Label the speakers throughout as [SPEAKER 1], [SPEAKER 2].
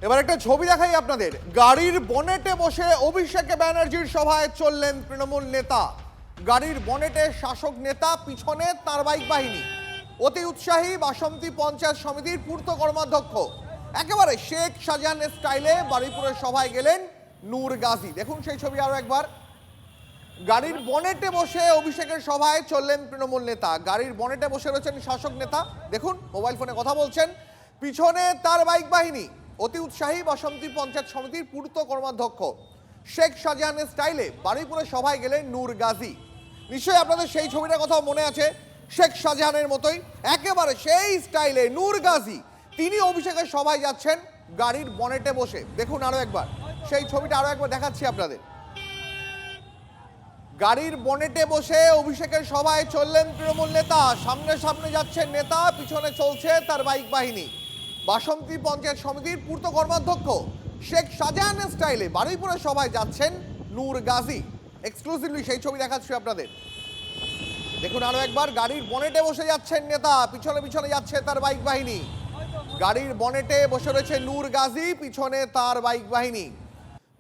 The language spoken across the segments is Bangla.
[SPEAKER 1] এবার একটা ছবি দেখাই আপনাদের। গাড়ির বনেটে বসে অভিষেক ব্যানার্জির সভায় চললেন তৃণমূল নেতা। গাড়ির বনেটে শাসক নেতা, পিছনে তার বাইক বাহিনী। অতি উৎসাহী বাসন্তী পঞ্চায়েত সমিতির পূর্ত কর্মাধ্যক্ষ। একেবারে শেখ শাহজাহানের স্টাইলে বারুইপুরের সভায় গেলেন নূর গাজী। দেখুন সেই ছবি আরো একবার। গাড়ির বনেটে বসে অভিষেকের সভায় চললেন তৃণমূল নেতা। গাড়ির বনেটে বসে রয়েছেন শাসক নেতা, দেখুন মোবাইল ফোনে কথা বলছেন। পিছনে তার বাইক বাহিনী। অতি উৎসাহী বাসন্তী পঞ্চায়েত সমিতির পূর্ত কর্মাধ্যক্ষ। শেখ শাহজাহানের স্টাইলে বারুইপুরের সভায় গেলেন নূর গাজী। নিশ্চয়ই আপনাদের সেই ছবিটার কথা মনে আছে। শেখ শাহজাহানের মতোই একেবারে সেই স্টাইলে নূর গাজী তিনি অভিষেকের সভায় যাচ্ছেন গাড়ির বনেটে বসে। দেখুন আরো একবার সেই ছবিটা আরো একবার দেখাচ্ছি আপনাদের। গাড়ির বনেটে বসে অভিষেকের সভায় চললেন তৃণমূল নেতা। সামনে সামনে যাচ্ছেন নেতা, পিছনে চলছে তার বাইক বাহিনী। বাসন্তী পঞ্চায়েত সমিতির পূর্ত কর্মাধ্যক্ষ শেখ শাহজাহানের স্টাইলে বারুইপুরের সভায় যাচ্ছেন নূর গাজী। এক্সক্লুসিভলি সেই ছবি দেখাচ্ছি আপনাদের। দেখুন আরো একবার, গাড়ির বনেটে বসে যাচ্ছেন নেতা, পিছনে পিছনে যাচ্ছে তার বাইক বাহিনী। গাড়ির বনেটে বসে রয়েছে নূর গাজী, পিছনে তার বাইক বাহিনী।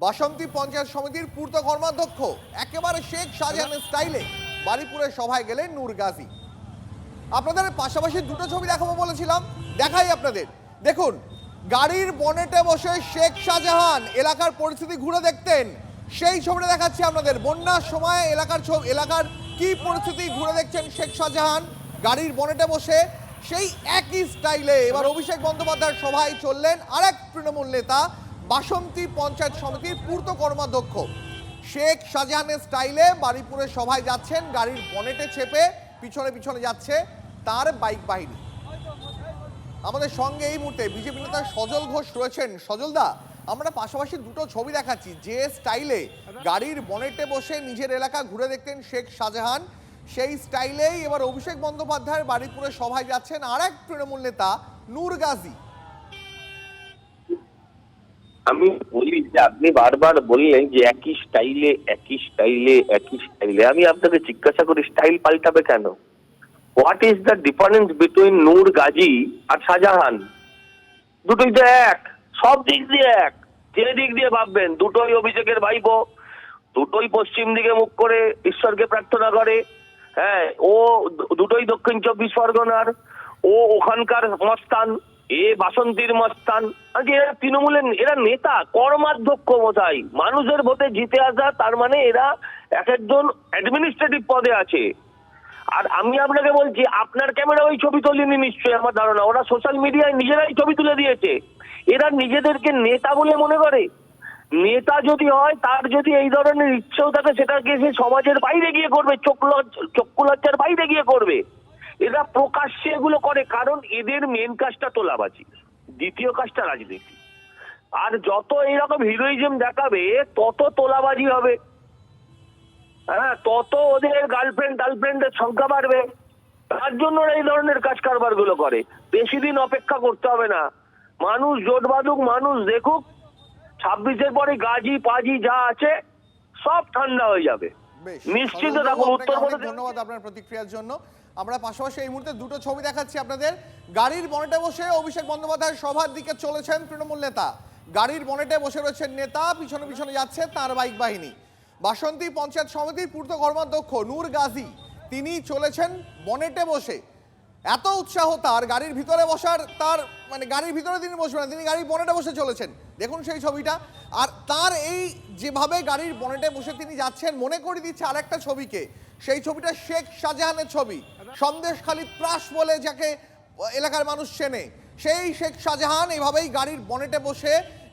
[SPEAKER 1] বাসন্তী পঞ্চায়েত সমিতির পূর্ত কর্মাধ্যক্ষ একেবারে শেখ শাহজাহানের স্টাইলে বারুইপুরের সভায় গেলেন নূর গাজী। আপনাদের পাশাপাশি দুটো ছবি দেখাবো বলেছিলাম, দেখাই আপনাদের। দেখুন গাড়ির বনেটে বসে শেখ শাহজাহান এলাকার পরিস্থিতি ঘুরে দেখতেন, সেই ছবিটা দেখাচ্ছি আপনাদের। বন্যার সময় এলাকার কি পরিস্থিতি ঘুরে দেখছেন শেখ শাহজাহান গাড়ির বনেটে বসে, সেই একই স্টাইলে এবার অভিষেক বন্দ্যোপাধ্যায়ের সভায় চললেন আরেক তৃণমূল নেতা, বাসন্তী পঞ্চায়েত সমিতির পূর্ত কর্মাধ্যক্ষ। শেখ শাহজাহানের স্টাইলে বারুইপুরের সভায় যাচ্ছেন গাড়ির বনেটে চেপে, পিছনে পিছনে যাচ্ছে তার বাইক বাহিনী। আমাদের সঙ্গে এই মুহূর্তে বিজেপি নেতা সজল ঘোষ রয়েছেন। সজলদা, আমরা পাশাপাশি দুটো ছবি দেখাচ্ছি। যে স্টাইলে গাড়ির বনেটে বসে নিজের এলাকা ঘুরে দেখতেন শেখ শাহজাহান, সেই স্টাইলেই এবার অভিষেক বন্দ্যোপাধ্যায়ের বারুইপুরের সভায় যাচ্ছেন আরেক তৃণমূল নেতা নূর গাজী।
[SPEAKER 2] আমি বলি যে আপনি বারবার বললেন যে একই স্টাইলে একই স্টাইলে একই স্টাইলে, আমি আপনাকে জিজ্ঞাসা করি স্টাইল পাল্টাবে কেন? What is the difference between Noor Gazi আর শাহজাহান? দুটোই তো এক, সব দিক দিয়ে এক। যে দিক দিয়ে ভাববেন দুটোই অভিষেকের ভাইপো, দুটোই পশ্চিম দিকে মুখ করে ঈশ্বরকে প্রার্থনা করে। হ্যাঁ, ও দুটোই দক্ষিণ 24 পরগনার, ও ওখানকার মস্তান, এ বাসন্তীর মস্তান। এরা তৃণমূলের, এরা নেতা কর্মাধ্যক্ষ মশাই, মানুষের ভোটে জিতে আসা, তার মানে এরা এক একজন অ্যাডমিনিস্ট্রেটিভ পদে আছে। আর আমি আপনাকে বলছি, আপনার ক্যামেরা ওই ছবি তোলেনি নিশ্চয়ই, আমার ধারণা ওরা সোশ্যাল মিডিয়ায় নিজেরাই ছবি তুলে দিয়েছে। এরা নিজেদেরকে নেতা বলে মনে করে। নেতা যদি হয়, তার যদি এই ধরনের ইচ্ছেও থাকে, সেটাকে সে সমাজের বাইরে গিয়ে করবে, চক্ষু লজ্জার বাইরে গিয়ে করবে। এরা প্রকাশ্যে এগুলো করে, কারণ এদের মেন কাজটা তোলাবাজি, দ্বিতীয় কাজটা রাজনীতি। আর যত এইরকম হিরোইজম দেখাবে তত তোলাবাজি হবে। হ্যাঁ, তত ওদের গার্লফ্রেন্ডের সংখ্যা বাড়বে। তার জন্য এই ধরনের কাজ কারবার গুলো করে। বেশি দিন অপেক্ষা করতে হবে না, মানুষ জোট বাঁধুক, মানুষ দেখুক, 26-এর পরে গাজি পাজি যা আছে সব ঠান্ডা হয়ে যাবে, নিশ্চিত থাকুন। উত্তরবঙ্গে
[SPEAKER 1] ধন্যবাদ আপনার প্রতিক্রিয়ার জন্য। আমরা পাশাপাশি এই মুহূর্তে দুটো ছবি দেখাচ্ছি আপনাদের। গাড়ির বনেটে বসে অভিষেক বন্দ্যোপাধ্যায়ের সভার দিকে চলেছেন তৃণমূল নেতা। গাড়ির বনেটে বসে রয়েছেন নেতা, পিছনে পিছনে যাচ্ছে তার বাইক বাহিনী। বাসন্তী পঞ্চায়েত সমিতির পূর্ত কর্মাধ্যক্ষ নূর গাজী তিনি চলেছেন বনেটে বসে। এত উৎসাহ তার গাড়ির ভিতরে বসার, তার মানে গাড়ির ভিতরে তিনি বসবেন না, তিনি গাড়ির বনেটে বসে চলেছেন। দেখুন সেই ছবিটা। আর তার এই যেভাবে গাড়ির বনেটে বসে তিনি যাচ্ছেন, মনে করে দিচ্ছে আরেকটা ছবিকে। সেই ছবিটা শেখ শাহজাহানের ছবি, সন্দেশখালী ত্রাস বলে যাকে এলাকার মানুষ চেনে, সেই শেখ শাহজাহান এইভাবেই গাড়ির বনেটে বসে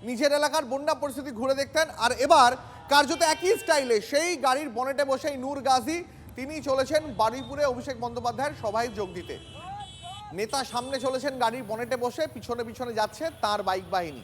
[SPEAKER 1] নিজের এলাকার বন্যা পরিস্থিতি ঘুরে দেখতেন। আর এবার কার্যত একই স্টাইলে সেই গাড়ির বনেটে বসেই নূর গাজী তিনি চলেছেন বারুইপুরে অভিষেক বন্দ্যোপাধ্যায়ের সভায় যোগ দিতে। নেতা সামনে চলেছেন গাড়ির বনেটে বসে, পিছনে পিছনে যাচ্ছে তার বাইক বাহিনী।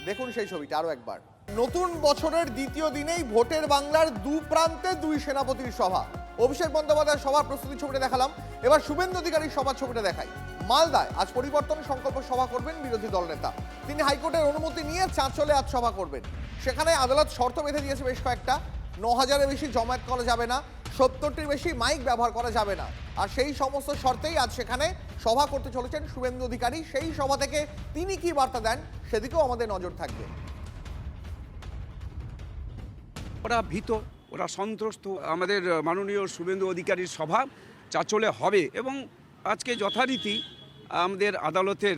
[SPEAKER 1] দেখুন সেই ছবিটা আরো একবার। নতুন বছরের দ্বিতীয় দিনেই ভোটের বাংলার দু প্রান্তে দুই সেনাপতির সভা। অভিষেক বন্দ্যোপাধ্যায়ের সভার প্রস্তুতি ছবিটা দেখালাম, এবার শুভেন্দু অধিকারীর সভার ছবিটা দেখাই। মালদায় আজ পরিবর্তন সংকল্প সভা করবেন বিরোধী দলনেতা। তিনি হাইকোর্টের অনুমতি নিয়ে চাঁচলে আজ সভা করবেন। সেখানে আদালত শর্ত বেঁধে দিয়েছে বেশ কয়েকটা। 9,000-এর বেশি জমায়েত করা যাবে না, 70টির বেশি মাইক ব্যবহার করা যাবে না। আর সেই সমস্ত শর্তেই আজ সেখানে সভা করতে চলেছেন শুভেন্দু অধিকারী। সেই সভা থেকে তিনি কি বার্তা দেন সেদিকেও আমাদের নজর থাকবে।
[SPEAKER 3] ওরা ভীত, ওরা সন্ত্রস্ত। আমাদের মাননীয় শুভেন্দু অধিকারীর সভা চাঁচলে হবে এবং আজকে যথারীতি আমাদের আদালতের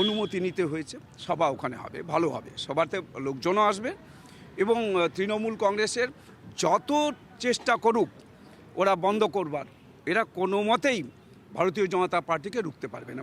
[SPEAKER 3] অনুমতি নিতে হয়েছে, সভা ওখানে হবে, ভালো হবে, সভাতে লোকজনও আসবে এবং তৃণমূল কংগ্রেসের যত চেষ্টা করুক ওরা বন্ধ করবার, এরা কোনো মতেই ভারতীয় জনতা পার্টিকে রুখতে পারবে না।